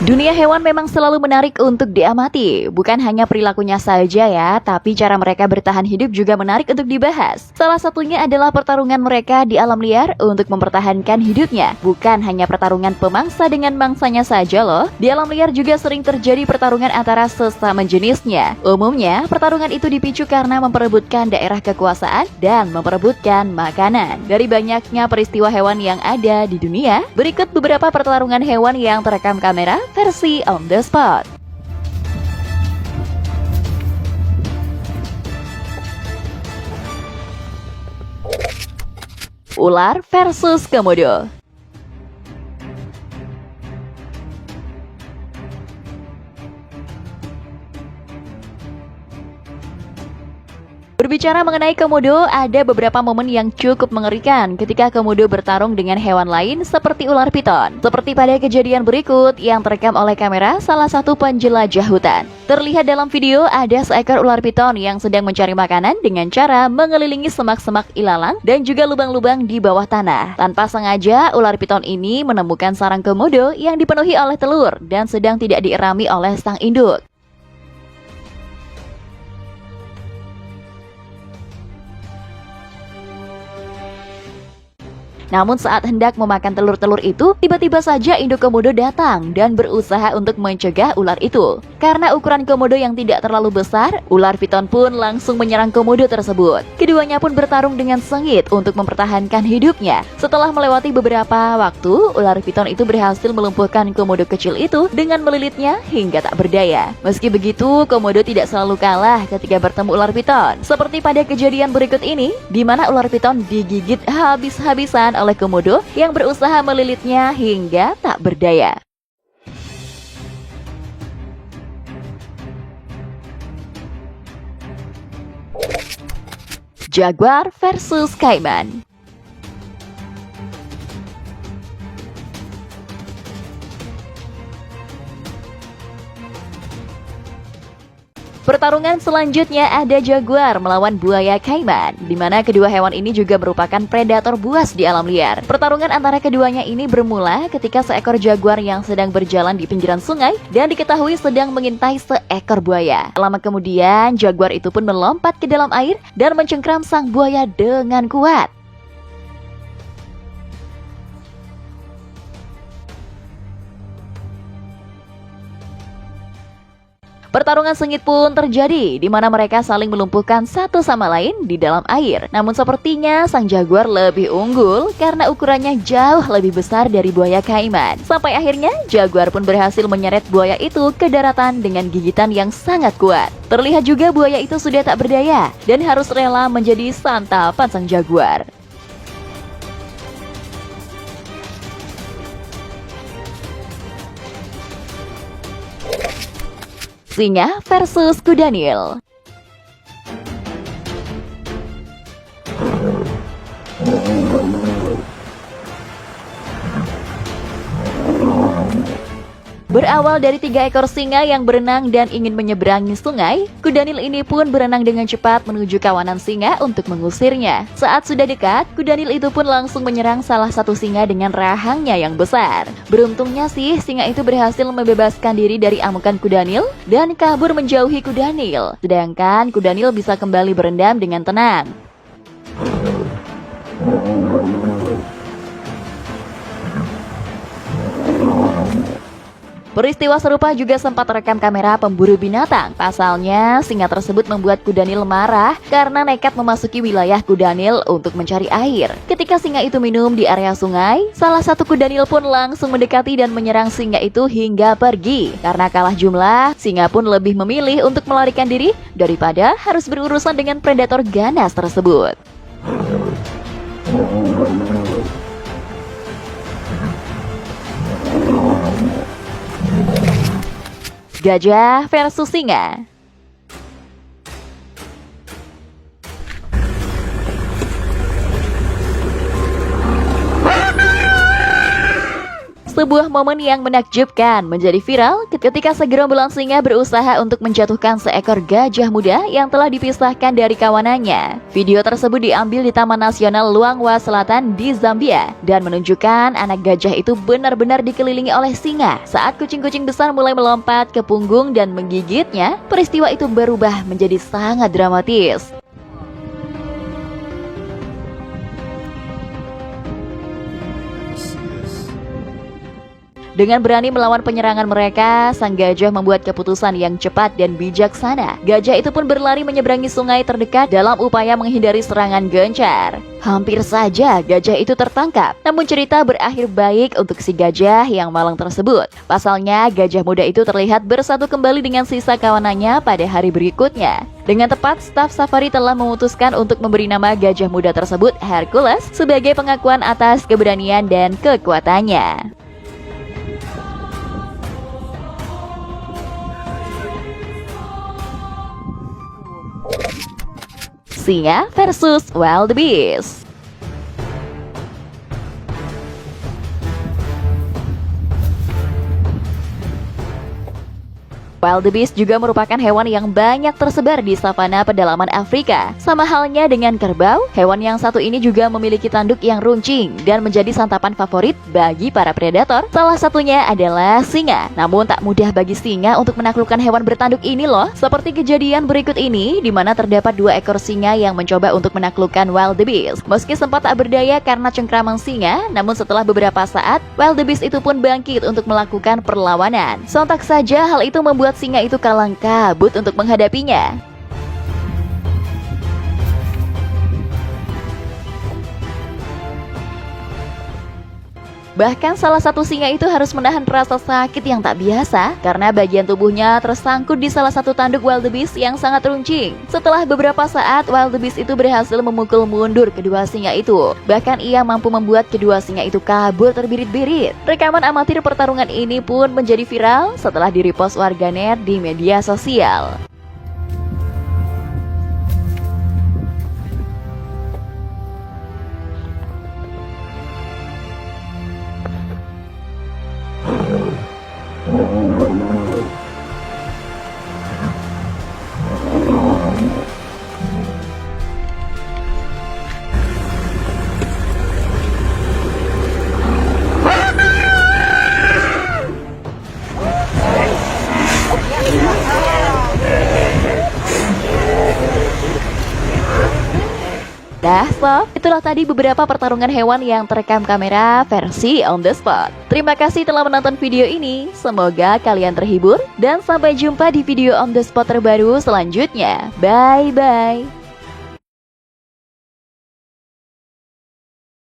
Dunia hewan memang selalu menarik untuk diamati. Bukan hanya perilakunya saja ya, tapi cara mereka bertahan hidup juga menarik untuk dibahas. Salah satunya adalah pertarungan mereka di alam liar untuk mempertahankan hidupnya. Bukan hanya pertarungan pemangsa dengan mangsanya saja loh. Di alam liar juga sering terjadi pertarungan antara sesama jenisnya. Umumnya, pertarungan itu dipicu karena memperebutkan daerah kekuasaan dan memperebutkan makanan. Dari banyaknya peristiwa hewan yang ada di dunia, berikut beberapa pertarungan hewan yang terekam kamera versi on the spot. Ular versus komodo. Berbicara mengenai komodo, ada beberapa momen yang cukup mengerikan ketika komodo bertarung dengan hewan lain seperti ular piton. Seperti pada kejadian berikut yang terekam oleh kamera salah satu penjelajah hutan. Terlihat dalam video ada seekor ular piton yang sedang mencari makanan dengan cara mengelilingi semak-semak ilalang dan juga lubang-lubang di bawah tanah. Tanpa sengaja, ular piton ini menemukan sarang komodo yang dipenuhi oleh telur dan sedang tidak dierami oleh sang induk. Namun saat hendak memakan telur-telur itu, tiba-tiba saja induk komodo datang dan berusaha untuk mencegah ular itu. Karena ukuran komodo yang tidak terlalu besar, ular piton pun langsung menyerang komodo tersebut. Keduanya pun bertarung dengan sengit untuk mempertahankan hidupnya. Setelah melewati beberapa waktu, ular piton itu berhasil melumpuhkan komodo kecil itu dengan melilitnya hingga tak berdaya. Meski begitu, komodo tidak selalu kalah ketika bertemu ular piton. Seperti pada kejadian berikut ini, di mana ular piton digigit habis-habisan oleh komodo yang berusaha melilitnya hingga tak berdaya. Jaguar versus kaiman. Pertarungan selanjutnya ada jaguar melawan buaya kaiman, di mana kedua hewan ini juga merupakan predator buas di alam liar. Pertarungan antara keduanya ini bermula ketika seekor jaguar yang sedang berjalan di pinggiran sungai dan diketahui sedang mengintai seekor buaya. Lama kemudian, jaguar itu pun melompat ke dalam air dan mencengkram sang buaya dengan kuat. Pertarungan sengit pun terjadi, di mana mereka saling melumpuhkan satu sama lain di dalam air. Namun sepertinya sang jaguar lebih unggul karena ukurannya jauh lebih besar dari buaya kaiman. Sampai akhirnya jaguar pun berhasil menyeret buaya itu ke daratan dengan gigitan yang sangat kuat. Terlihat juga buaya itu sudah tak berdaya dan harus rela menjadi santapan sang jaguar. Singa versus kuda Nil. Berawal dari 3 ekor singa yang berenang dan ingin menyeberangi sungai, kuda Nil ini pun berenang dengan cepat menuju kawanan singa untuk mengusirnya. Saat sudah dekat, kuda Nil itu pun langsung menyerang salah satu singa dengan rahangnya yang besar. Beruntungnya sih, singa itu berhasil membebaskan diri dari amukan kuda Nil dan kabur menjauhi kuda Nil. Sedangkan kuda Nil bisa kembali berendam dengan tenang. Peristiwa serupa juga sempat terekam kamera pemburu binatang. Pasalnya, singa tersebut membuat kuda Nil marah karena nekat memasuki wilayah kuda Nil untuk mencari air. Ketika singa itu minum di area sungai, salah satu kuda Nil pun langsung mendekati dan menyerang singa itu hingga pergi. Karena kalah jumlah, singa pun lebih memilih untuk melarikan diri daripada harus berurusan dengan predator ganas tersebut. Gajah versus singa. Sebuah momen yang menakjubkan menjadi viral ketika segerombolan singa berusaha untuk menjatuhkan seekor gajah muda yang telah dipisahkan dari kawanannya. Video tersebut diambil di Taman Nasional Luangwa Selatan di Zambia dan menunjukkan anak gajah itu benar-benar dikelilingi oleh singa. Saat kucing-kucing besar mulai melompat ke punggung dan menggigitnya, peristiwa itu berubah menjadi sangat dramatis. Dengan berani melawan penyerangan mereka, sang gajah membuat keputusan yang cepat dan bijaksana. Gajah itu pun berlari menyeberangi sungai terdekat dalam upaya menghindari serangan gencar. Hampir saja gajah itu tertangkap, namun cerita berakhir baik untuk si gajah yang malang tersebut. Pasalnya, gajah muda itu terlihat bersatu kembali dengan sisa kawanannya pada hari berikutnya. Dengan tepat, staf safari telah memutuskan untuk memberi nama gajah muda tersebut Hercules sebagai pengakuan atas keberanian dan kekuatannya. Singa versus wildebeest. Wildebeest juga merupakan hewan yang banyak tersebar di savana pedalaman Afrika. Sama halnya dengan kerbau, hewan yang satu ini juga memiliki tanduk yang runcing dan menjadi santapan favorit bagi para predator. Salah satunya adalah singa. Namun tak mudah bagi singa untuk menaklukkan hewan bertanduk ini loh. Seperti kejadian berikut ini, di mana terdapat 2 ekor singa yang mencoba untuk menaklukkan wildebeest. Meski sempat tak berdaya karena cengkraman singa, namun setelah beberapa saat, wildebeest itu pun bangkit untuk melakukan perlawanan. Sontak saja hal itu membuat singa itu kalang kabut untuk menghadapinya. Bahkan salah satu singa itu harus menahan rasa sakit yang tak biasa karena bagian tubuhnya tersangkut di salah satu tanduk wildebeest yang sangat runcing. Setelah beberapa saat, wildebeest itu berhasil memukul mundur kedua singa itu. Bahkan ia mampu membuat kedua singa itu kabur terbirit-birit. Rekaman amatir pertarungan ini pun menjadi viral setelah di-repost warganet di media sosial. Nah, sob, itulah tadi beberapa pertarungan hewan yang terekam kamera versi on the spot. Terima kasih telah menonton video ini. Semoga kalian terhibur dan sampai jumpa di video on the spot terbaru selanjutnya. Bye-bye.